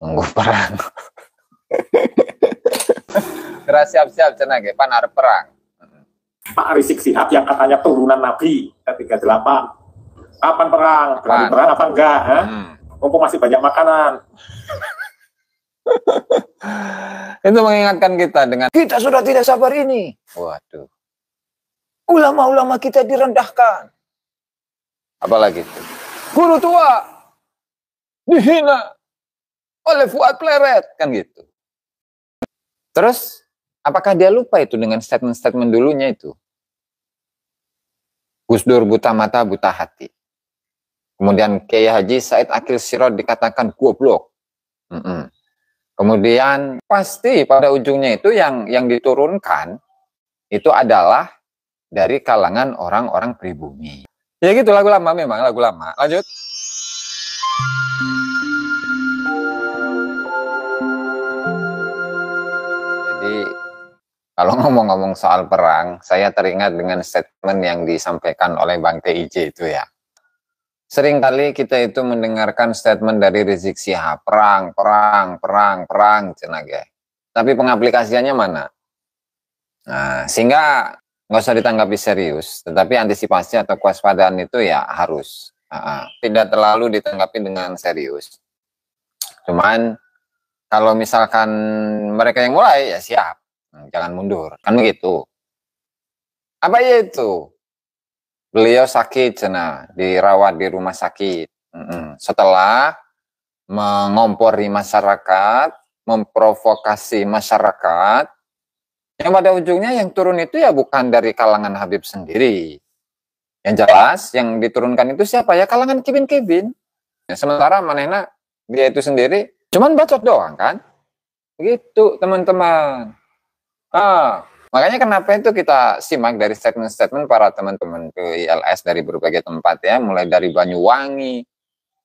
nunggu perang. Kira siap-siap cenah ge pan arep perang. Pak Rizik Sihab yang katanya turunan Nabi ke-38. Kapan perang? Berani perang apa enggak? Mumpung masih banyak makanan. Itu mengingatkan kita dengan kita sudah tidak sabar ini. Waduh. Ulama-ulama kita direndahkan. Apalagi itu. Guru tua dihina oleh Fuad Pleret. Kan gitu. Terus, apakah dia lupa itu dengan statement-statement dulunya itu? Gus Dur buta mata, buta hati. Kemudian Kiai Haji Said Akil Sirot dikatakan goblok. Kemudian pasti pada ujungnya itu yang diturunkan itu adalah dari kalangan orang-orang pribumi. Ya gitu, lagu lama memang, lagu lama. Lanjut. Jadi kalau ngomong-ngomong soal perang, saya teringat dengan statement yang disampaikan oleh Bang TIJ itu ya. Seringkali kita itu mendengarkan statement dari Rizik Sihab, perang, cenah. Tapi pengaplikasiannya mana? Nah, sehingga nggak usah ditanggapi serius, tetapi antisipasi atau kewaspadaan itu ya harus. Tidak terlalu ditanggapi dengan serius. Cuman, kalau misalkan mereka yang mulai, ya siap. Jangan mundur, kan begitu. Apa ya itu? Beliau sakit, dirawat di rumah sakit. Setelah mengompori masyarakat, memprovokasi masyarakat, yang pada ujungnya yang turun itu ya bukan dari kalangan Habib sendiri. Yang jelas, yang diturunkan itu siapa? Ya kalangan kibin-kibin. Ya, sementara manehna dia itu sendiri, cuman bacot doang kan? Begitu teman-teman. Makanya kenapa itu kita simak dari statement-statement para teman-teman ke ILS dari berbagai tempat ya, mulai dari Banyuwangi,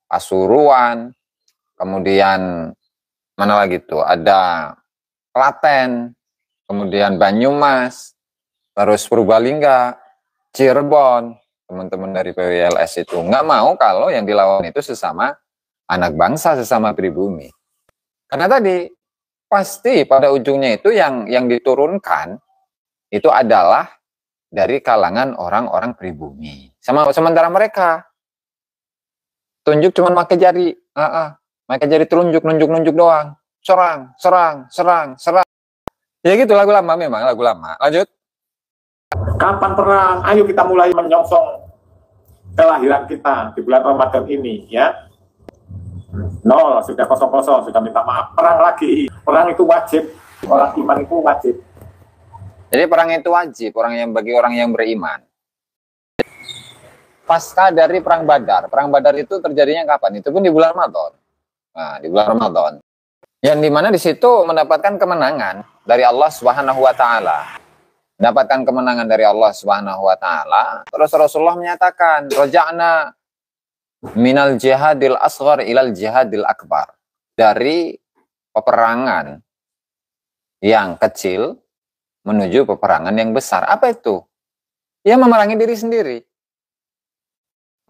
Pasuruan, kemudian mana lagi tuh, ada Klaten, kemudian Banyumas, terus Purbalingga, Cirebon, teman-teman dari PWLS itu nggak mau kalau yang dilawan itu sesama anak bangsa, sesama pribumi. Karena tadi pasti pada ujungnya itu yang diturunkan itu adalah dari kalangan orang-orang pribumi. Sementara mereka tunjuk cuma pakai jari, pakai jari telunjuk, nunjuk doang. Serang. Ya gitu, lagu lama memang, lagu lama. Lanjut. Kapan perang? Ayo kita mulai menyongsong kelahiran kita di bulan Ramadan ini ya. Nol, sudah kosong, sudah minta maaf. Perang lagi. Perang itu wajib. Orang iman itu wajib. Jadi perang itu wajib, bagi orang yang beriman. Pasca dari perang Badar. Perang Badar itu terjadinya kapan? Itu pun di bulan Ramadan. Nah, di bulan Ramadan. Yang dimana di situ mendapatkan kemenangan dari Allah Subhanahu wa Ta'ala. Mendapatkan kemenangan dari Allah Subhanahu wa Ta'ala. Terus Rasulullah menyatakan, raja'na minal jihadil asghar ilal jihadil akbar. Dari peperangan yang kecil menuju peperangan yang besar. Apa itu? Ya memerangi diri sendiri.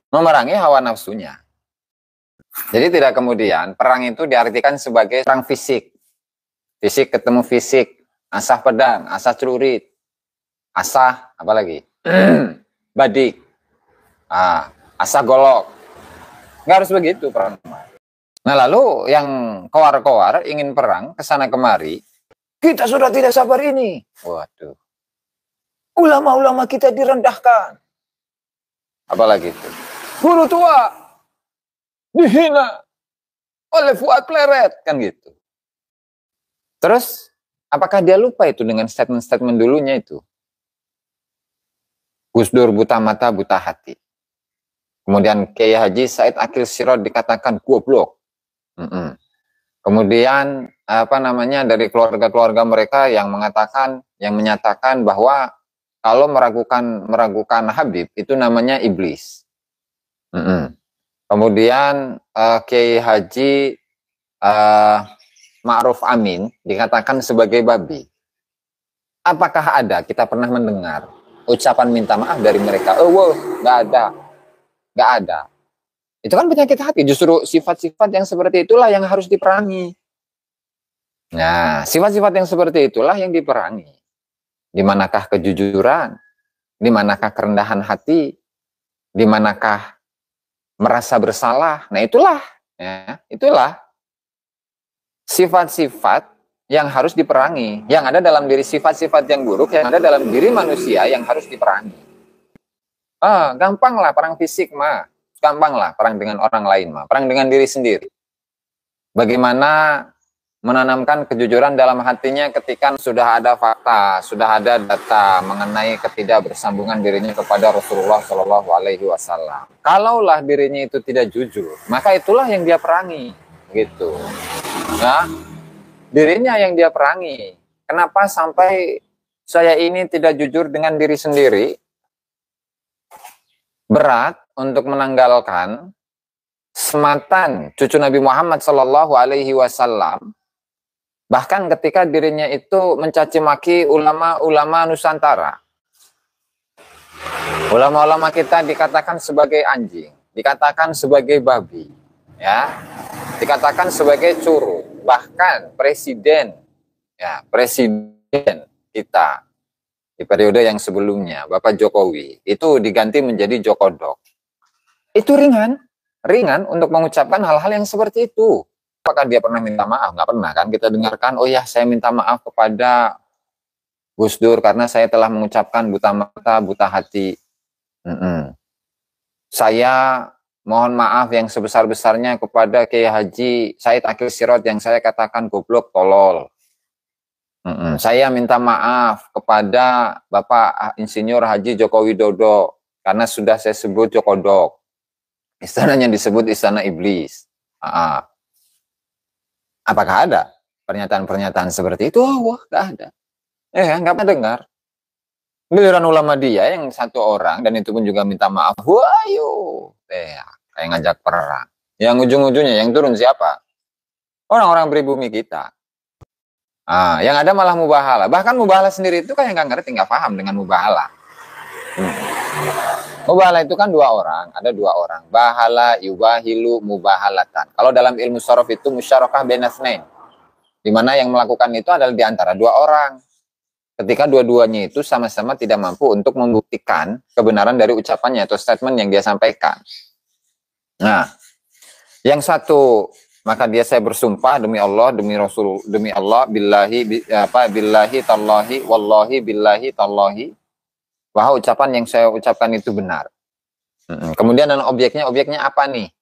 Memerangi hawa nafsunya. Jadi tidak kemudian perang itu diartikan sebagai perang fisik. Fisik ketemu fisik. Asah pedang, asah celurit. Asah, apa lagi? Badik. Asah golok. Nggak harus begitu perang. Nah lalu yang kowar-kowar ingin perang kesana kemari. Kita sudah tidak sabar ini. Waduh. Ulama-ulama kita direndahkan. Apalagi itu. Guru tua dihina oleh Fuad Pleret. Kan gitu. Terus, apakah dia lupa itu dengan statement-statement dulunya itu? Gus Dur buta mata, buta hati. Kemudian Kiai Haji Said Akil Sirot dikatakan goblok. Kemudian dari keluarga-keluarga mereka yang menyatakan bahwa kalau meragukan Habib itu namanya iblis. Kemudian Kiai Haji Ma'ruf Amin dikatakan sebagai babi. Apakah ada kita pernah mendengar ucapan minta maaf dari mereka? Nggak ada. Itu kan penyakit hati. Justru sifat-sifat yang seperti itulah yang harus diperangi. Nah, sifat-sifat yang seperti itulah yang diperangi. Di manakah kejujuran? Di manakah kerendahan hati? Di manakah merasa bersalah? Nah, itulah sifat-sifat yang harus diperangi. Yang ada dalam diri sifat-sifat yang buruk, yang ada dalam diri manusia yang harus diperangi. Gampang lah perang fisik mah. Gampang lah perang dengan orang lain mah. Perang dengan diri sendiri. Bagaimana menanamkan kejujuran dalam hatinya ketika sudah ada fakta, sudah ada data mengenai ketidakbersambungan dirinya kepada Rasulullah Shallallahu Alaihi Wasallam. Kalaulah dirinya itu tidak jujur, maka itulah yang dia perangi, gitu. Nah, dirinya yang dia perangi. Kenapa sampai saya ini tidak jujur dengan diri sendiri? Berat untuk menanggalkan sematan cucu Nabi Muhammad Shallallahu Alaihi Wasallam. Bahkan ketika dirinya itu mencaci maki ulama-ulama Nusantara. Ulama-ulama kita dikatakan sebagai anjing, dikatakan sebagai babi, ya, dikatakan sebagai curu. Bahkan presiden kita di periode yang sebelumnya, Bapak Jokowi, itu diganti menjadi Jokodok. Itu ringan untuk mengucapkan hal-hal yang seperti itu. Apakah dia pernah minta maaf? Nggak pernah kan? Kita dengarkan, oh ya saya minta maaf kepada Gus Dur karena saya telah mengucapkan buta mata, buta hati. Saya mohon maaf yang sebesar-besarnya kepada Kiai Haji Said Akil Sirot yang saya katakan goblok, tolol. Saya minta maaf kepada Bapak Insinyur Haji Joko Widodo karena sudah saya sebut Jokodok. Istananya disebut Istana Iblis. Apakah ada pernyataan-pernyataan seperti itu? Wah, nggak ada. Nggak pernah dengar. Giliran ulama dia yang satu orang, dan itu pun juga minta maaf. Wah, kayak ngajak perang. Yang ujung-ujungnya, yang turun siapa? Orang-orang pribumi kita. Yang ada malah mubahalah. Bahkan mubahalah sendiri itu kayak nggak ngerti, nggak paham dengan mubahalah. Mubahalah itu kan ada dua orang. Bahala, yubahilu, mubahalatan. Kalau dalam ilmu syaraf itu musyarakah bainasnain. Di mana yang melakukan itu adalah di antara dua orang. Ketika dua-duanya itu sama-sama tidak mampu untuk membuktikan kebenaran dari ucapannya atau statement yang dia sampaikan. Nah, yang satu, maka saya bersumpah demi Allah, demi Rasul, demi Allah, billahi tallahi, wallahi billahi tallahi, bahwa ucapan yang saya ucapkan itu benar. Kemudian dalam objeknya apa nih?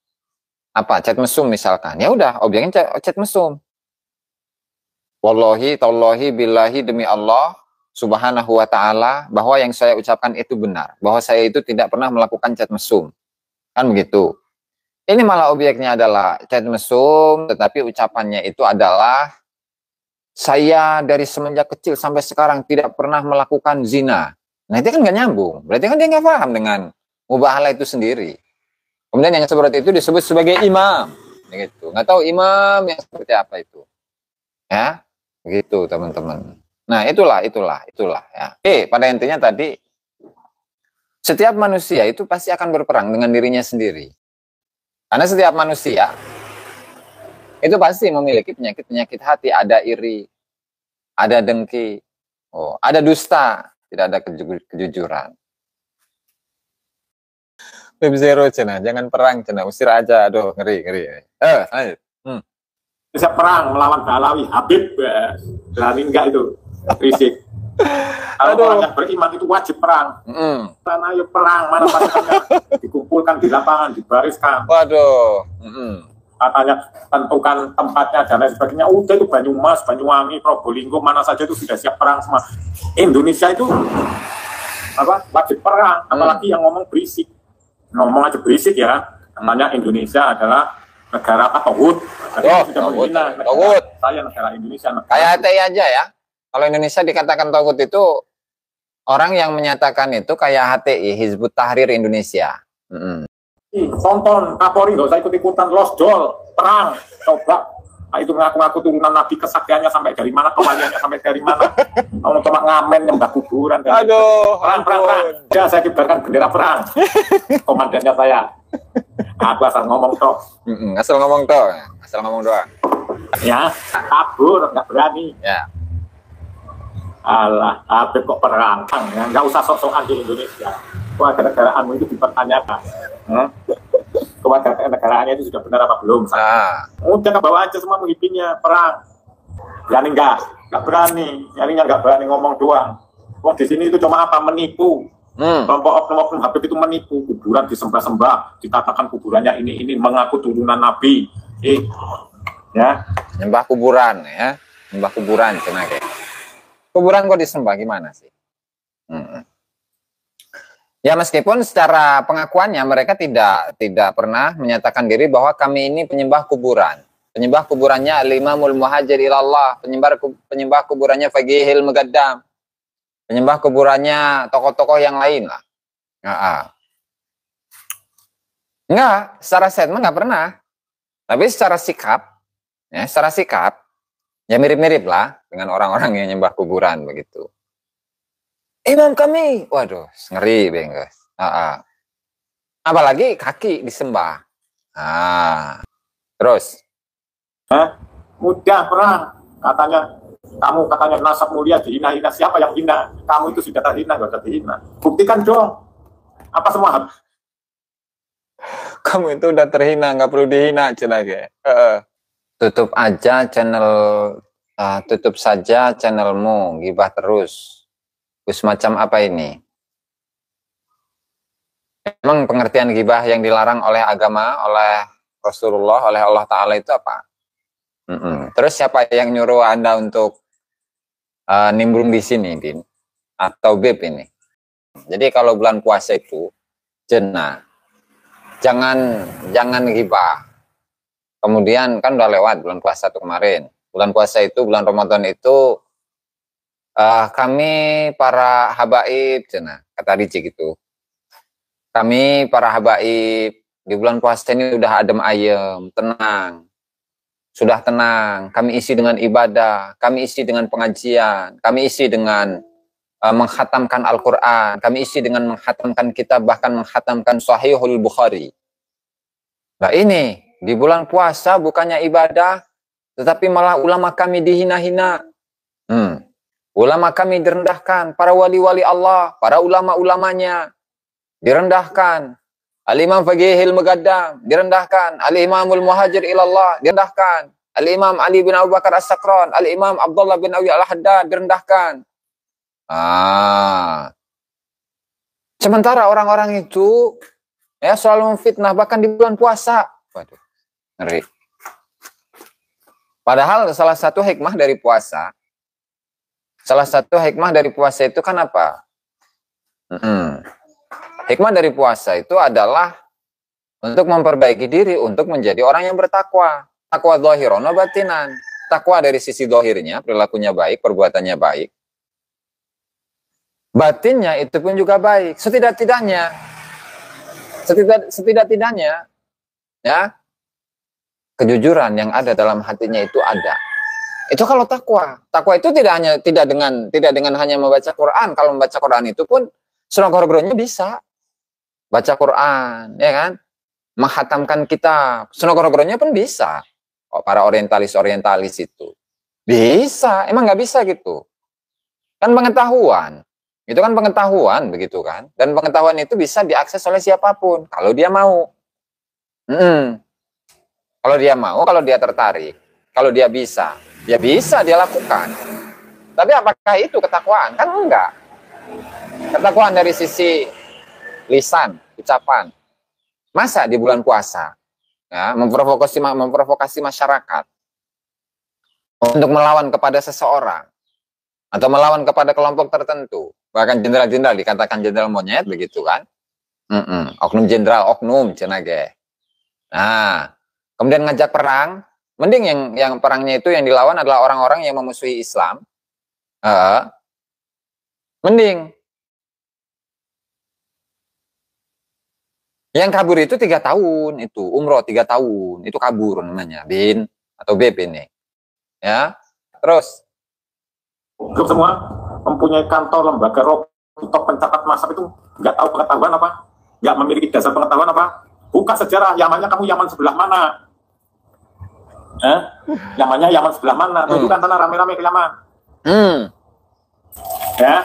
Apa? Chat mesum misalkan. Ya udah, objeknya chat mesum. Wallahi, tallahi, billahi, demi Allah, subhanahu wa ta'ala, bahwa yang saya ucapkan itu benar. Bahwa saya itu tidak pernah melakukan chat mesum. Kan begitu. Ini malah objeknya adalah chat mesum, tetapi ucapannya itu adalah, saya dari semenjak kecil sampai sekarang tidak pernah melakukan zina. Nah itu kan nggak nyambung. Berarti kan dia nggak paham dengan mubahalah itu sendiri. Kemudian yang seperti itu disebut sebagai imam. Gitu. Nggak tahu imam yang seperti apa itu. Ya, begitu teman-teman. Nah itulah ya. Pada intinya tadi, setiap manusia itu pasti akan berperang dengan dirinya sendiri. Karena setiap manusia itu pasti memiliki penyakit-penyakit hati. Ada iri, ada dengki, ada dusta. Tidak ada kejujuran. Web zero cina, jangan perang cina, usir aja, aduh ngeri. Ayo. Bisa perang melawan Balawi, Habib, berani enggak itu, fisik. Kalau orang yang beriman itu wajib perang. Sana ayo perang, mana pasukannya dikumpulkan di lapangan, dibariskan. Waduh. Katanya tentukan tempatnya dan lain sebagainya. Udah itu Banyumas, Banyuwangi, Probolinggo, mana saja itu sudah siap perang semua. Indonesia itu wajib perang, apalagi yang ngomong berisik. Ngomong aja berisik ya. Katanya Indonesia adalah negara tauhid. Tauhid. Saya negara Indonesia. Kayak HTI aja ya. Kalau Indonesia dikatakan tauhid itu, orang yang menyatakan itu kayak HTI, Hizbut Tahrir Indonesia. Tonton Kapolri nggak usah ikut-ikutan losdol perang, coba itu ngaku-ngaku turunan Nabi, kesaktiannya sampai dari mana, kemaliannya sampai dari mana. Kamu cuma ngamen nyembah kuburan. Aduh, perang. Ya, saya kibarkan bendera perang. Komandannya saya. Aku asal ngomong toh. Asal ngomong toh, asal ngomong doang. Ya, kabur, nggak berani. Ya. Alah, Habib kok perang? Ya, nggak usah sok-sokan di Indonesia. Kewarganegaraanmu itu dipertanyakan. Kewarganegaraannya itu sudah benar apa belum? Udah bawa aja semua pemimpinnya perang. Berani nggak berani. Nyarinya nggak berani ngomong doang. Wong di sini itu cuma apa? Menipu. Kelompok oknum Habib itu menipu. Kuburan disembah-sembah, dikatakan kuburannya ini mengaku turunan Nabi. Ya. Nyembah kuburan ya, nyembah kuburan cina kayak. Kuburan kok disembah gimana sih? Ya meskipun secara pengakuannya mereka tidak pernah menyatakan diri bahwa kami ini penyembah kuburan. Penyembah kuburannya al-imamul muhajir ilallah, penyembah kuburannya Faqihil Muqaddam, penyembah kuburannya tokoh-tokoh yang lain lah. Enggak, secara statement enggak pernah. Tapi secara sikap, ya mirip-mirip lah dengan orang-orang yang nyembah kuburan begitu. Imam kami, waduh, ngeri bengkes. Apalagi kaki disembah. Terus, mudah perang, katanya. Kamu katanya nasab mulia dihina-hina. Siapa yang hina? Kamu itu sudah terhina, gak usah dihina. Buktikan dong. Apa semua? Kamu itu udah terhina, nggak perlu dihina cina kayak. Tutup saja channelmu, gibah terus. Semacam apa ini? Emang pengertian gibah yang dilarang oleh agama, oleh Rasulullah, oleh Allah Ta'ala itu apa? Terus siapa yang nyuruh Anda untuk nimbrung di sini, Din? Atau Beb ini? Jadi kalau bulan puasa itu, jangan gibah. Kemudian kan udah lewat bulan puasa tuh kemarin. Bulan puasa itu, bulan Ramadan itu, kami para habaib, kata Ricci gitu. Kami para habaib di bulan puasa ini udah adem ayem, tenang. Sudah tenang, kami isi dengan ibadah, kami isi dengan pengajian, kami isi dengan menghatamkan Al-Quran, kami isi dengan menghatamkan kitab, bahkan menghatamkan Sahihul Bukhari. Nah ini, di bulan puasa bukannya ibadah, tetapi malah ulama kami dihina-hina. Ulama kami direndahkan, para wali-wali Allah, para ulama-ulamanya direndahkan. Al-Imam Faqihil Muqaddam direndahkan, Al-Imamul Muhajir ilallah direndahkan, Al-Imam Ali bin Abu Bakar As-Sakran, Al-Imam Abdullah bin Abi Al-Haddad direndahkan. Sementara orang-orang itu ya selalu memfitnah bahkan di bulan puasa. Waduh, ngeri. Padahal salah satu hikmah dari puasa itu kan apa? Hikmah dari puasa itu adalah untuk memperbaiki diri, untuk menjadi orang yang bertakwa. Takwa zahiran wa batinan. Takwa dari sisi zahirnya, perilakunya baik, perbuatannya baik. Batinnya itu pun juga baik. Setidak-tidaknya, ya, kejujuran yang ada dalam hatinya itu ada. Itu kalau takwa. Takwa itu tidak dengan hanya membaca Quran. Kalau membaca Quran itu pun surah Qur'annya bisa. Baca Quran, ya kan? Menghatamkan kitab. Sunnah Qur'annya pun bisa. Para orientalis itu. Bisa. Emang nggak bisa gitu. Kan pengetahuan. Itu kan pengetahuan, begitu kan? Dan pengetahuan itu bisa diakses oleh siapapun. Kalau dia mau. Kalau dia mau, kalau dia tertarik. Kalau dia bisa dia lakukan. Tapi apakah itu ketakwaan? Kan enggak. Ketakwaan dari sisi lisan, ucapan. Masa di bulan puasa ya, memprovokasi masyarakat untuk melawan kepada seseorang atau melawan kepada kelompok tertentu, bahkan jenderal-jenderal dikatakan jenderal monyet begitu kan? Oknum jenderal, oknum cenage. Nah, kemudian ngajak perang, mending yang perangnya itu yang dilawan adalah orang-orang yang memusuhi Islam. Mending. Yang kabur itu 3 tahun, itu umroh 3 tahun, itu kabur namanya, Bin atau Beb ini. Ya, terus. Grup semua mempunyai kantor lembaga untuk pencatat nasab itu nggak tahu pengetahuan apa, nggak memiliki dasar pengetahuan apa, Buka sejarah, Yamannya kamu Yaman sebelah mana? Yamannya Yaman sebelah mana? Tunjukkan sana rame-rame ke Yaman. Ya.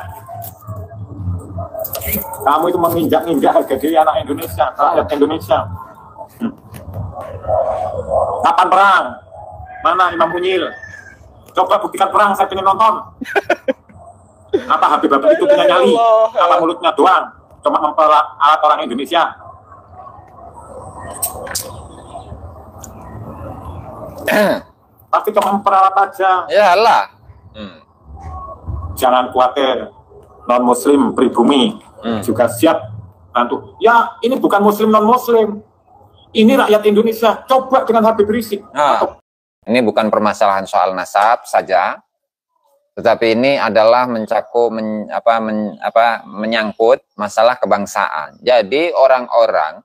Kamu itu menginjak-injak harga diri anak Indonesia, rakyat Indonesia. Kapan perang? Mana Imam Munyil? Coba buktikan perang, saya ingin nonton. Apa Habib itu punya nyali? Apa mulutnya doang? Cuma memperalat orang Indonesia. Pasti cuma memperalat aja. Yalah. Jangan khawatir, non-muslim pribumi juga siap bantu. Ya, ini bukan muslim non-muslim. Ini rakyat Indonesia. Coba dengan Habib Rizik. Ini bukan permasalahan soal nasab saja, tetapi ini adalah mencakup menyangkut masalah kebangsaan. Jadi orang-orang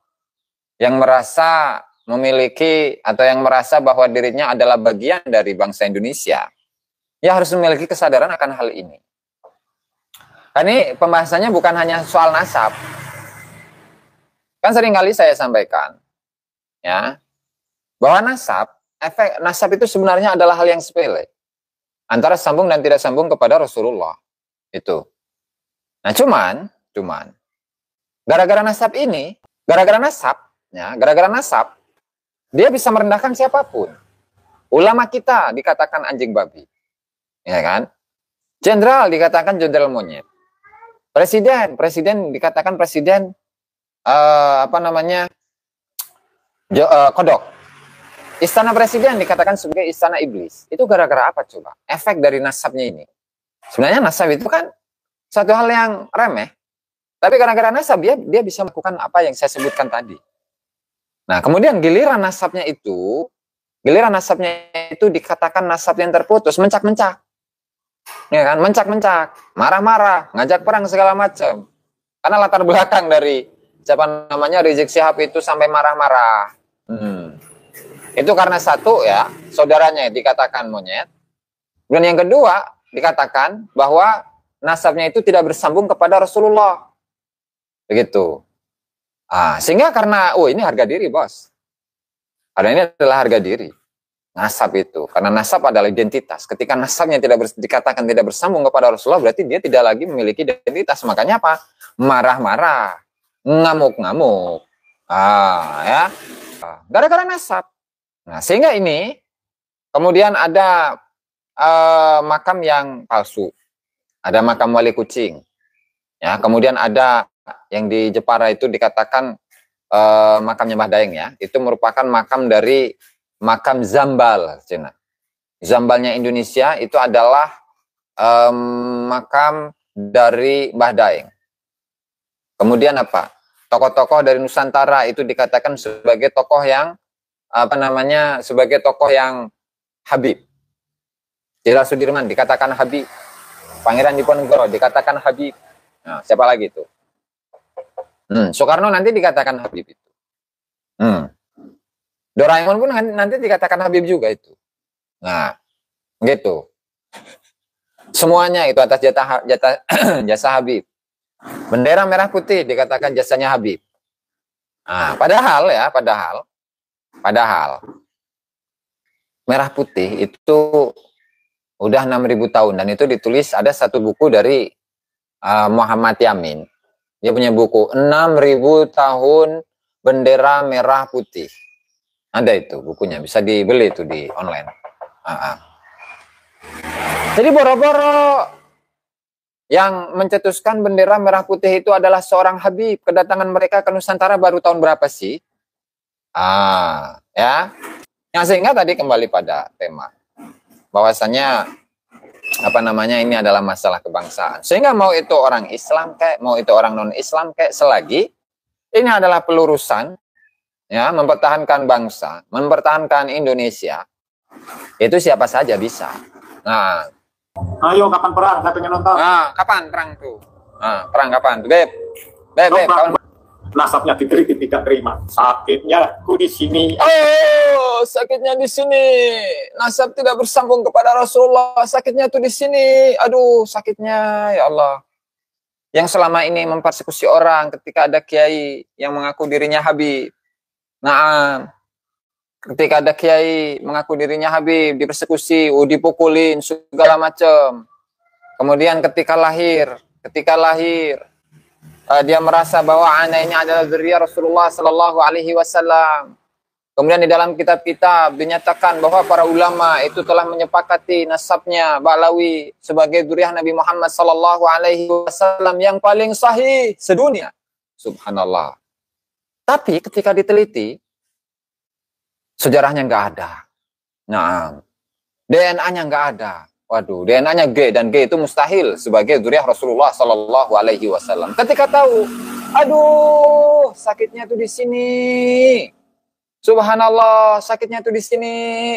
yang merasa memiliki atau yang merasa bahwa dirinya adalah bagian dari bangsa Indonesia, ya harus memiliki kesadaran akan hal ini. Ini pembahasannya bukan hanya soal nasab. Kan seringkali saya sampaikan, ya, bahwa efek nasab itu sebenarnya adalah hal yang sepele. Antara sambung dan tidak sambung kepada Rasulullah. Itu. Nah, cuman, gara-gara nasab, dia bisa merendahkan siapapun. Ulama kita dikatakan anjing babi. Ya kan? Jenderal dikatakan jenderal monyet. Presiden dikatakan presiden kodok. Istana presiden dikatakan sebagai istana iblis. Itu gara-gara apa coba? Efek dari nasabnya ini. Sebenarnya nasab itu kan satu hal yang remeh. Tapi gara-gara nasab dia bisa melakukan apa yang saya sebutkan tadi. Nah, kemudian giliran nasabnya itu dikatakan nasab yang terputus, mencak-mencak. Ya kan? Mencak-mencak, marah-marah, ngajak perang segala macam. Karena latar belakang dari Rizik Syihab itu sampai marah-marah. Itu karena satu, ya, saudaranya dikatakan monyet. Dan yang kedua, dikatakan bahwa nasabnya itu tidak bersambung kepada Rasulullah. Begitu. Sehingga karena, ini harga diri, bos. Karena ini adalah harga diri. Nasab itu. Karena nasab adalah identitas. Ketika nasabnya dikatakan tidak bersambung kepada Rasulullah, berarti dia tidak lagi memiliki identitas. Makanya apa? Marah-marah. Ngamuk-ngamuk. Ya. Gara-gara nasab. Nah, sehingga ini kemudian ada makam yang palsu. Ada makam wali kucing. Ya, kemudian ada yang di Jepara itu dikatakan makamnya Mbah Daeng, ya. Itu merupakan makam dari makam Zambal, Cina. Zambalnya Indonesia itu adalah makam dari Mbah Daeng. Kemudian apa? Tokoh-tokoh dari Nusantara itu dikatakan sebagai tokoh yang sebagai tokoh yang Habib. Jenderal Sudirman dikatakan Habib. Pangeran Diponegoro dikatakan Habib. Nah, siapa lagi itu? Soekarno nanti dikatakan Habib itu. Doraemon pun nanti dikatakan Habib juga itu. Nah, gitu. Semuanya itu atas jasa Habib. Bendera merah putih dikatakan jasanya Habib. Nah, padahal merah putih itu udah 6.000 tahun dan itu ditulis, ada satu buku dari Muhammad Yamin. Dia punya buku 6.000 tahun bendera merah putih. Ada itu bukunya, bisa dibeli itu di online. Jadi boro-boro yang mencetuskan bendera merah putih itu adalah seorang Habib. Kedatangan mereka ke Nusantara baru tahun berapa sih? Ya. Yang sehingga tadi kembali pada tema bahwasanya ini adalah masalah kebangsaan. Sehingga mau itu orang Islam kayak, mau itu orang non-Islam kayak, selagi ini adalah pelurusan, ya, mempertahankan bangsa, mempertahankan Indonesia, itu siapa saja bisa. Nah, ayo kapan perang? Saya pengen nonton. Kapan perang tuh? Perang kapan? Beb, kapan? Nasabnya dikritik tidak terima. Sakitnya aku di sini. Oh, sakitnya di sini. Nasab tidak bersambung kepada Rasulullah. Sakitnya tuh di sini. Aduh, sakitnya, ya Allah. Yang selama ini mempersekusi orang ketika ada kiai yang mengaku dirinya Habib. Nah, ketika ada kiai mengaku dirinya Habib, dipersekusi, dipukulin, segala macam. Kemudian ketika lahir, dia merasa bahwa anaknya adalah zuriyah Rasulullah Sallallahu Alaihi Wasallam. Kemudian di dalam kitab-kitab dinyatakan bahwa para ulama itu telah menyepakati nasabnya Ba'lawi sebagai zuriyah Nabi Muhammad Sallallahu Alaihi Wasallam yang paling sahih sedunia. Subhanallah. Tapi ketika diteliti, sejarahnya nggak ada. Nah, DNA-nya nggak ada. Waduh, DNA-nya G, dan G itu mustahil sebagai zuriyah Rasulullah Sallallahu Alaihi Wasallam. Ketika tahu, aduh, sakitnya tuh di sini. Subhanallah, sakitnya tuh di sini.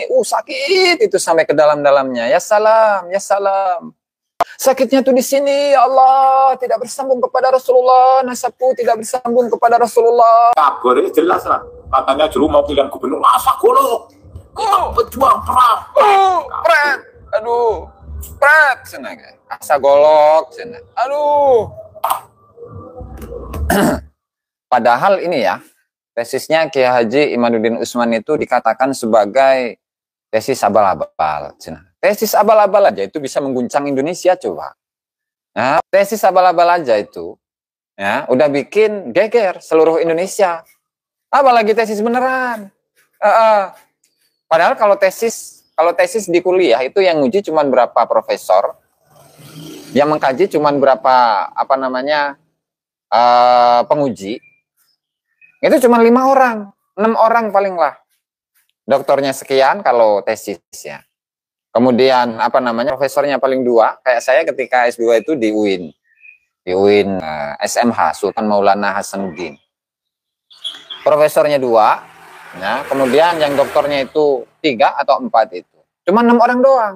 Sakit itu sampai ke dalam-dalamnya. Ya salam, ya salam. Sakitnya tuh di sini, ya Allah, tidak bersambung kepada Rasulullah, nasabku tidak bersambung kepada Rasulullah. Kabar jelas lah. Katanya juru mau pilihan gubernur, masa golok. Pejuang perang. Pret. Aduh. Pret. Sana, asa golok. Sana. Aduh. Padahal ini ya, tesisnya Kiai Haji Imaduddin Utsman itu dikatakan sebagai tesis abal-abal. Tesis abal-abal aja itu bisa mengguncang Indonesia, coba. Nah, tesis abal-abal aja itu, ya, udah bikin geger seluruh Indonesia. Apalagi tesis beneran. Padahal kalau tesis di kuliah itu yang nguji cuma berapa profesor, yang mengkaji cuma berapa penguji. Itu cuma 5 orang, 6 orang paling lah. Doktornya sekian kalau tesis ya. Kemudian profesornya paling 2. Kayak saya ketika S2 itu di UIN. Di UIN SMH Sultan Maulana Hasanuddin. Profesornya 2. Ya, kemudian yang doktornya itu 3 atau 4 itu. Cuma 6 orang doang.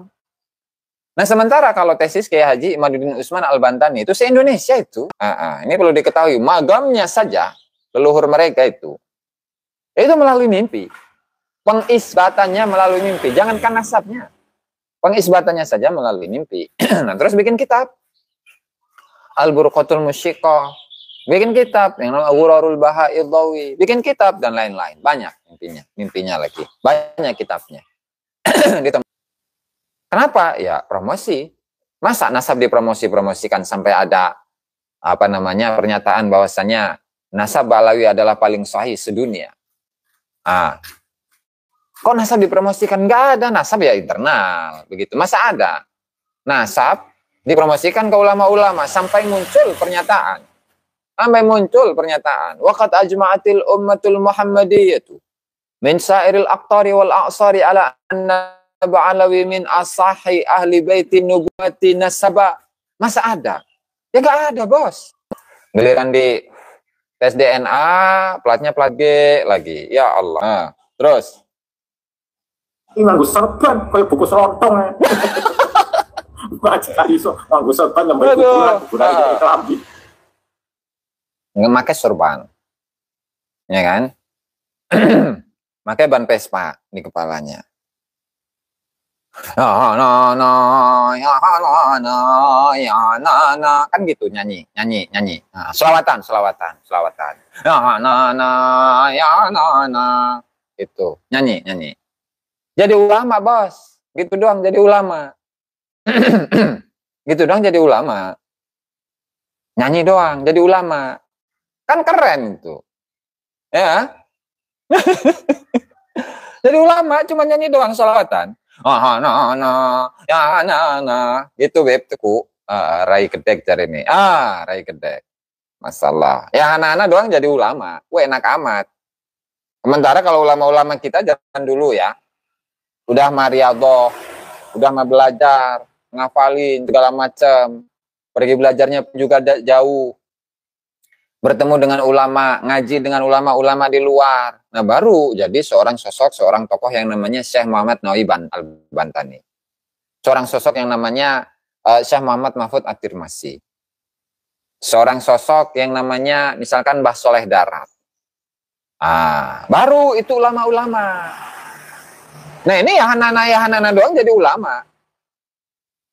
Nah, sementara kalau tesis Kiai Haji Imaduddin Utsman Al-Bantani itu se-Indonesia itu. Ini perlu diketahui, magamnya saja leluhur mereka itu melalui mimpi. Pengisbatannya melalui mimpi. Jangankan nasabnya. Pengisbatannya saja melalui mimpi. Nah, terus bikin kitab. Al-Burqatul Musyiqah. Bikin kitab yang namanya Ghurarul Baha'idhawi. Bikin kitab dan lain-lain. Banyak mimpinya lagi. Banyak kitabnya. Kenapa? Ya, promosi. Masa nasab dipromosi-promosikan sampai ada pernyataan bahwasannya nasab Ba'lawi adalah paling sahih sedunia. Kok nasab dipromosikan? Nggak ada nasab ya internal. Begitu. Masa ada nasab dipromosikan ke ulama-ulama sampai muncul pernyataan. Waqad ajma'atil ummatul Muhammadiyatu min sa'iril aqtari wal a'sari ala anna Ba'lawi min asahi ahli baitin nubuwati nasaba. Masa ada? Ya nggak ada, bos. Giliran di tes DNA, platnya plat G lagi. Ya Allah. Terus. Ini nganggo serban, kayak buku selontong ya. Baca iso, nganggo serban yang berkuburan ini kelambi. Nggak pakai sorban. Ya kan? Pakai ban Vespa di kepalanya. Kan gitu nyanyi. Selawatan. Itu nyanyi. Jadi ulama, bos. Gitu doang jadi ulama. Gitu doang jadi ulama. Nyanyi doang jadi ulama. Kan keren itu. Ya. Jadi ulama cuma nyanyi doang selawatan. Gitu beb teku. Rai Kedek cari ini. Rai Kedek. Masalah. Ya anak-anak doang jadi ulama. Enak amat. Sementara kalau ulama-ulama kita jangan dulu ya. Udah mariadoh, udah mah belajar, ngafalin segala macam. Pergi belajarnya juga jauh. Bertemu dengan ulama, ngaji dengan ulama-ulama di luar. Nah, baru jadi seorang tokoh yang namanya Syekh Muhammad Nau'iban Al-Bantani. Seorang sosok yang namanya Syekh Muhammad Mahfud At-Tirmasi. Seorang sosok yang namanya misalkan Mbah Soleh Darat. Baru itu ulama-ulama. Nah, ini Yahanana doang jadi ulama.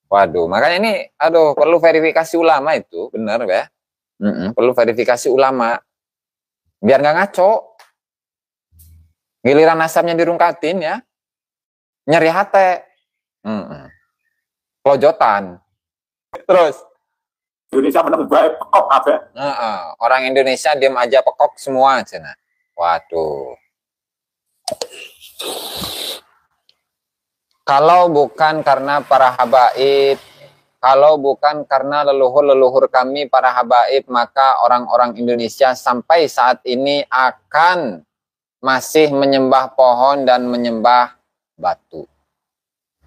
Waduh, makanya ini perlu verifikasi ulama itu, benar ya? Perlu verifikasi ulama biar nggak ngaco. Giliran nasabnya dirungkatin ya, nyeri hati. Pelojotan. Terus Indonesia menang baik pekok apa? orang Indonesia diam aja pekok semua cina. Waduh. Kalau bukan karena para habaib, kalau bukan karena leluhur-leluhur kami para habaib, maka orang-orang Indonesia sampai saat ini akan masih menyembah pohon dan menyembah batu.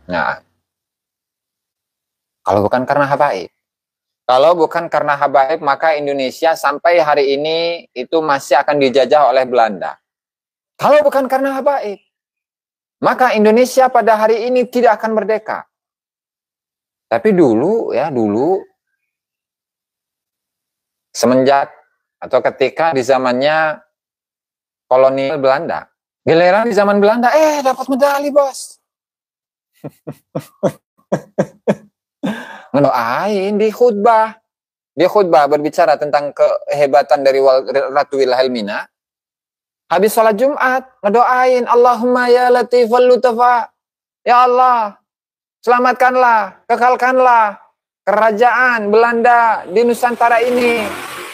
Nah, kalau bukan karena habaib. Kalau bukan karena habaib, maka Indonesia sampai hari ini itu masih akan dijajah oleh Belanda. Kalau bukan karena habaib, maka Indonesia pada hari ini tidak akan merdeka. Tapi dulu, semenjak atau ketika di zamannya kolonial Belanda, giliran di zaman Belanda, dapat medali bos. Ngedoain di khutbah berbicara tentang kehebatan dari Ratu Wilhelmina. Habis sholat Jumat ngedoain, Allahumma ya latif wal lutafa, ya Allah selamatkanlah, kekalkanlah kerajaan Belanda di Nusantara ini.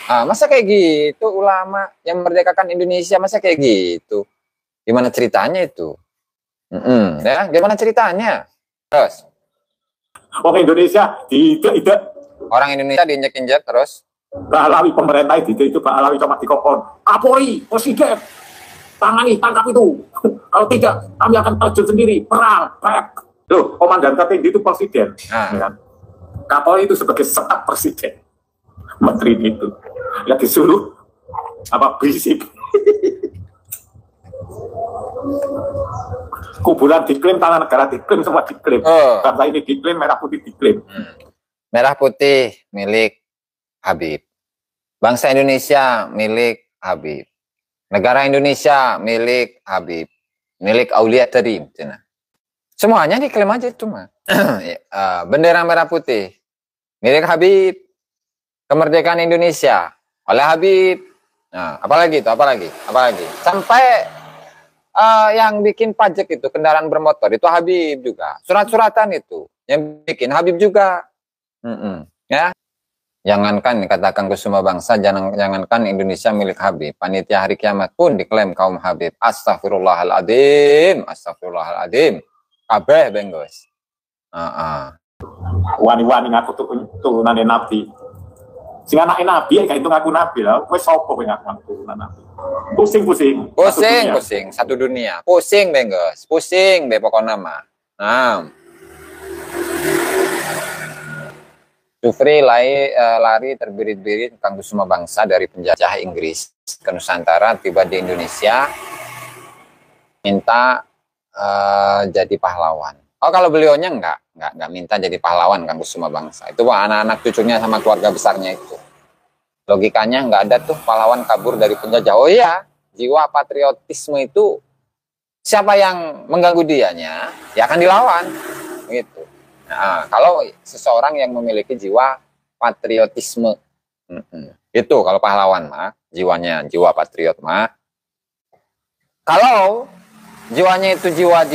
Masa kayak gitu ulama yang merdekakan Indonesia, masa kayak gitu? Gimana ceritanya itu? Ya, gimana ceritanya? Terus Orang Indonesia tidak orang Indonesia diinjek-injek terus. Balawi pemerintah itu Balawi cuma dikokon. Kapolri, presiden, tangkap itu. Kalau tidak, kami akan terjun sendiri, perang, baik. Loh, komandan tertinggi itu presiden. Ya. Kapolri itu sebagai staf presiden. Menteri itu. Ya disuruh berisik. Kuburan diklaim, tanah negara diklaim, semua diklaim. Bangsa ini diklaim, merah putih diklaim. Merah putih milik Habib. Bangsa Indonesia milik Habib. Negara Indonesia milik Habib. Milik Aulia Terim. Semuanya diklaim aja cuma. Bendera merah putih milik Habib. Kemerdekaan Indonesia oleh Habib. Nah, apalagi. Sampai yang bikin pajak itu kendaraan bermotor itu Habib juga. Surat-suratan itu yang bikin Habib juga. Ya, jangankan katakan Kusuma Bangsa, jangankan Indonesia milik Habib, panitia hari kiamat pun diklaim kaum Habib. Astagfirullahaladzim. Kabeh benggos. Wani-wani ngaku turunan Nabi. Sing anake Nabi kayak itu ngaku Nabi lah. Kowe sapa kowe ngaku turunan Nabi? Pusing satu dunia. Pusing benggos. Pusing be pokoknya mah. Nah. Jufri lari terbirit-birit Kang Kusuma Bangsa dari penjajah Inggris ke Nusantara, tiba di Indonesia, minta jadi pahlawan. Oh, kalau beliaunya enggak minta jadi pahlawan Kang Kusuma Bangsa. Itu anak-anak cucunya sama keluarga besarnya itu. Logikanya enggak ada tuh pahlawan kabur dari penjajah. Oh iya, jiwa patriotisme itu siapa yang mengganggu dianya, ya akan dilawan. Gitu. Nah, kalau seseorang yang memiliki jiwa patriotisme, itu kalau pahlawan mah, jiwa patriot mah. Kalau jiwanya itu jiwa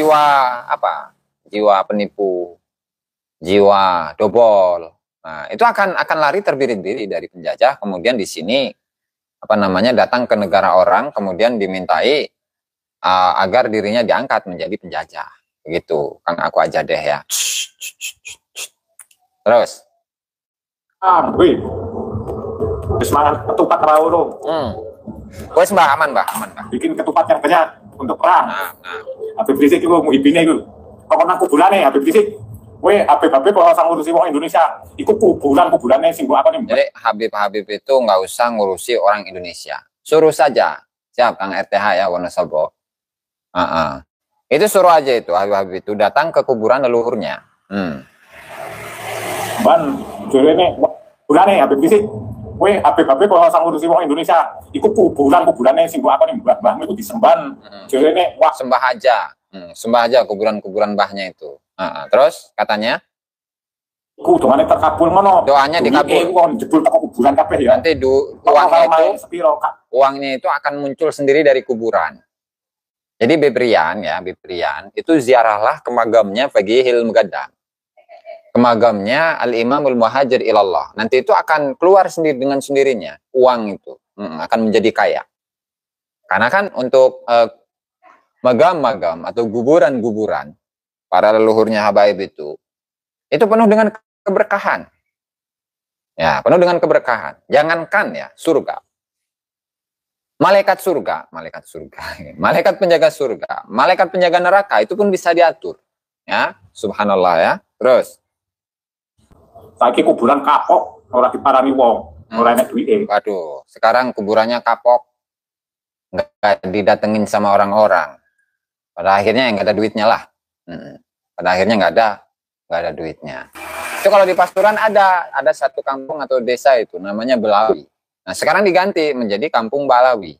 penipu, jiwa dobol, nah itu akan lari terbirit-birit dari penjajah, kemudian di sini datang ke negara orang, kemudian dimintai agar dirinya diangkat menjadi penjajah. Begitu, Kang, aku aja deh ya. Terus. Wih. Semangat ketupat rawurung. Wes Mbak, aman Mbak. Bikin ketupat yang banyak untuk perang. Habib Rizik itu muhibine itu. Pokoknya kuburane Habib Rizik. Habib kalau sang ngurusi orang Indonesia, itu kuburannya sing mbok akoni. Jadi Habib itu nggak usah ngurusi orang Indonesia. Suruh saja. Siap Kang RTH ya Wonosobo. Itu suruh aja itu Habib itu datang ke kuburan leluhurnya. Ban jurene kuburane Habib Rizik. Habib kalau sang ngurusi orang Indonesia, itu kuburannya sing mbok akoni mbah-mbahmu itu disemban. Jurene sembah aja. Sembah aja kuburan mbahnya itu. Terus katanya doanya terkabul ngono. Doanya dikabul. Jebul teko kuburan kabeh ya. Nanti uangnya itu akan muncul sendiri dari kuburan. Jadi Bebrian ya, Bebrian itu ziarahlah ke magamnya bagi Hilm Gadang. Ke magamnya Al-Imamul Muhajir ilallah. Nanti itu akan keluar sendiri dengan sendirinya uang itu. Akan menjadi kaya. Karena kan untuk magam-magam atau guburan-guburan para leluhurnya habaib itu penuh dengan keberkahan. Ya, penuh dengan keberkahan. Jangankan ya surga. Malaikat surga, malaikat penjaga surga, malaikat penjaga neraka itu pun bisa diatur. Ya, subhanallah ya. Terus saiki kuburan kapok, ora diparani wong, ora enek duwike. Waduh, sekarang kuburannya kapok. Nggak didatengin sama orang-orang. Pada akhirnya nggak ada duitnya lah. Pada akhirnya nggak ada duitnya. Itu kalau di Pasuruan ada satu kampung atau desa itu namanya Belawi. Nah sekarang diganti menjadi Kampung Balawi.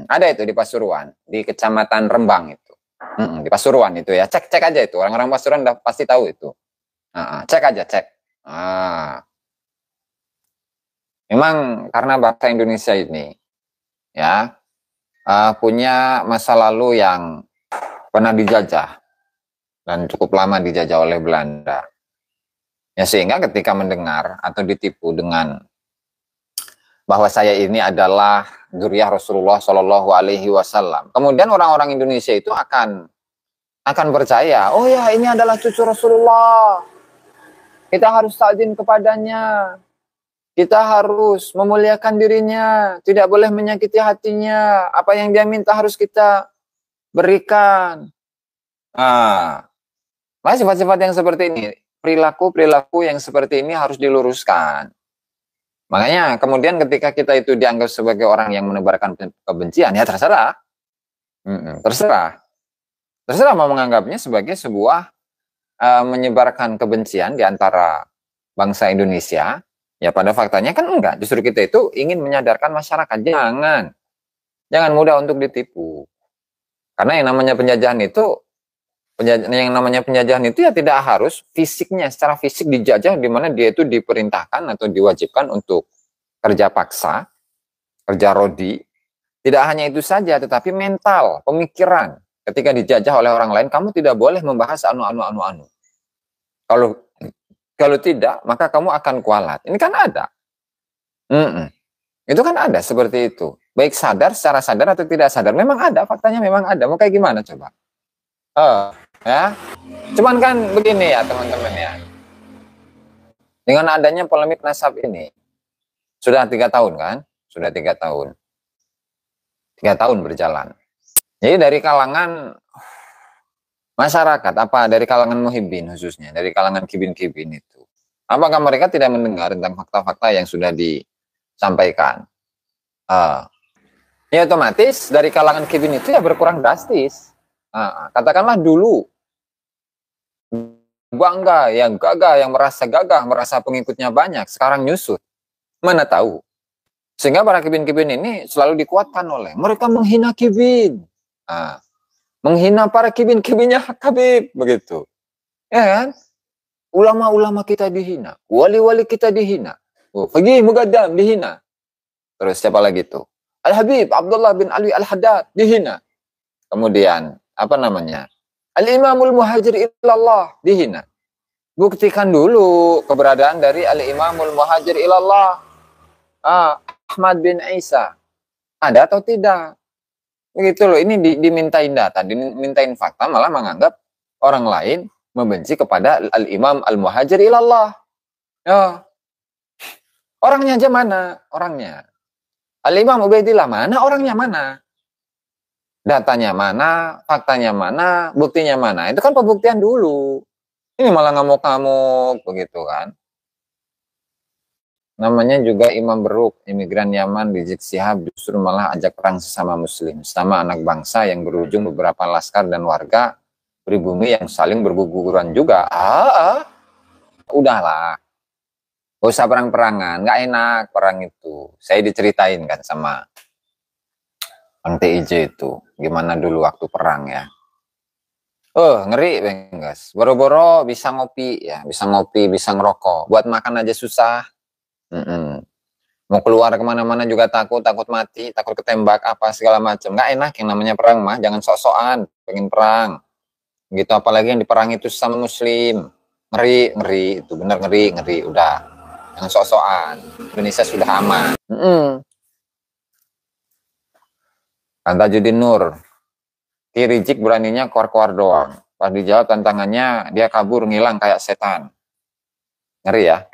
Ada itu di Pasuruan, di Kecamatan Rembang itu. Di Pasuruan itu ya, cek aja itu. Orang-orang Pasuruan udah pasti tahu itu. Cek aja, cek. Memang karena bangsa Indonesia ini ya punya masa lalu yang pernah dijajah dan cukup lama dijajah oleh Belanda. Ya sehingga ketika mendengar atau ditipu dengan bahwa saya ini adalah dzurriyyah Rasulullah Shallallahu Alaihi Wasallam, kemudian orang-orang Indonesia itu akan percaya, oh ya ini adalah cucu Rasulullah, kita harus ta'zim kepadanya, kita harus memuliakan dirinya, tidak boleh menyakiti hatinya, apa yang dia minta harus kita berikan. Sifat-sifat yang seperti ini, perilaku yang seperti ini harus diluruskan. Makanya kemudian ketika kita itu dianggap sebagai orang yang menebarkan kebencian, ya terserah. Terserah mau menganggapnya sebagai sebuah menyebarkan kebencian di antara bangsa Indonesia. Ya pada faktanya kan enggak. Justru kita itu ingin menyadarkan masyarakat. Jangan mudah untuk ditipu. Karena yang namanya penjajahan itu ya tidak harus fisiknya, secara fisik dijajah di mana dia itu diperintahkan atau diwajibkan untuk kerja paksa, kerja rodi. Tidak hanya itu saja, tetapi mental, pemikiran. Ketika dijajah oleh orang lain, kamu tidak boleh membahas anu. Kalau tidak, maka kamu akan kualat. Ini kan ada. Itu kan ada seperti itu. Baik secara sadar atau tidak sadar. Memang ada, faktanya memang ada. Mau kayak gimana coba? Ya, cuman kan begini ya teman-teman ya. Dengan adanya polemik nasab ini, sudah 3 tahun kan? Sudah 3 tahun. 3 tahun berjalan. Jadi dari kalangan masyarakat, dari kalangan muhibbin khususnya, dari kalangan kibin-kibin itu, apakah mereka tidak mendengar tentang fakta-fakta yang sudah disampaikan? Ya otomatis dari kalangan kibin itu ya berkurang drastis. Katakanlah dulu bangga, yang gagah, yang merasa gagah, merasa pengikutnya banyak, sekarang nyusut. Mana tahu. Sehingga para kibin-kibin ini selalu dikuatkan oleh mereka menghina kibin. Menghina para kibin-kibinnya Habib, begitu. Ya kan? Ulama-ulama kita dihina, wali-wali kita dihina. Faqih Muqaddam dihina. Terus siapa lagi tuh? Al-Habib Abdullah bin Ali Al-Haddad dihina. Kemudian apa namanya? Al-Imamul Muhajir ilallah dihina. Buktikan dulu keberadaan dari Al-Imamul Muhajir ilallah. Ahmad bin Isa. Ada atau tidak? Begitu loh, ini dimintain data, dimintain fakta, malah menganggap orang lain membenci kepada Al-Imam Al-Muhajir ilallah. Ya. Orangnya aja mana? Orangnya. Al-Imam Ubaidillah mana? Orangnya mana? Datanya mana, faktanya mana, buktinya mana. Itu kan pembuktian dulu. Ini malah ngamuk-ngamuk, begitu kan. Namanya juga Imam Beruk, imigran Yaman, Rizik Syihab justru malah ajak perang sesama muslim. Sesama anak bangsa yang berujung beberapa laskar dan warga pribumi yang saling berguguran juga. Udahlah. Gak usah perang-perangan, gak enak perang itu. Saya diceritain kan sama Bang TIJ itu, gimana dulu waktu perang ya. Ngeri benggas. Boro-boro bisa ngopi ya, bisa ngopi, bisa ngerokok. Buat makan aja susah. Mau keluar kemana-mana juga takut mati, takut ketembak, apa segala macam. Nggak enak yang namanya perang mah, jangan sok-sokan pengen perang. Gitu, apalagi yang diperang itu sama muslim. Ngeri, itu bener ngeri, udah. Jangan sok-sokan. Indonesia sudah aman. Kata Judin Nur, Kirijik beraninya keluar-keluar doang. Pas dijawab tantangannya, dia kabur ngilang kayak setan. Ngeri ya.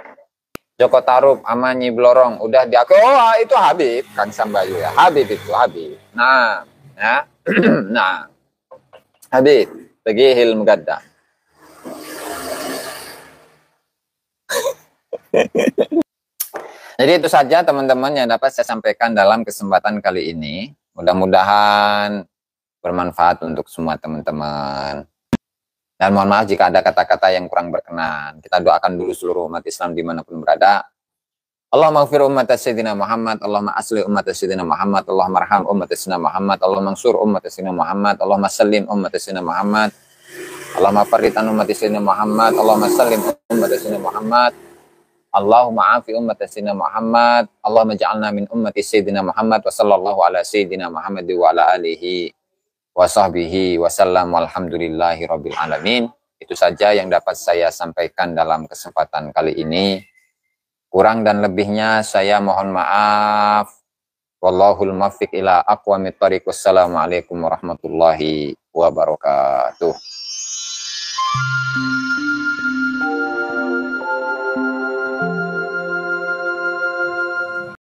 Joko Tarub sama Nyi Blorong udah diakui. Oh, itu Habib, Kang Sambayu ya. Habib itu Habib. Nah, ya. Nah. Habib, Tegihil Mugadda. Jadi itu saja teman-teman yang dapat saya sampaikan dalam kesempatan kali ini. Mudah-mudahan bermanfaat untuk semua teman-teman. Dan mohon maaf jika ada kata-kata yang kurang berkenan. Kita doakan dulu seluruh umat Islam dimanapun berada. Allahumma ighfir ummat Sayyidina Muhammad, Allahumma asli ummat Sayyidina Muhammad, Allahumma arham ummat Sayyidina Muhammad, Allahumma mansur ummat Sayyidina Muhammad, Allahumma sallim ummat Sayyidina Muhammad, Allahumma farritan ummat Sayyidina Muhammad, Allahumma sallim ummat Sayyidina Muhammad, Allahumma afi ummat Sayyidina Muhammad, Allahumma ja'alna min ummati Sayyidina Muhammad, wa sallallahu ala Sayyidina Muhammad wa ala alihi wa sahbihi wa sallam, walhamdulillahi rabbil alamin. Itu saja yang dapat saya sampaikan dalam kesempatan kali ini. Kurang dan lebihnya saya mohon maaf. Wallahul muwaffiq ila aqwamit thoriq. Wassalamualaikum warahmatullahi wabarakatuh.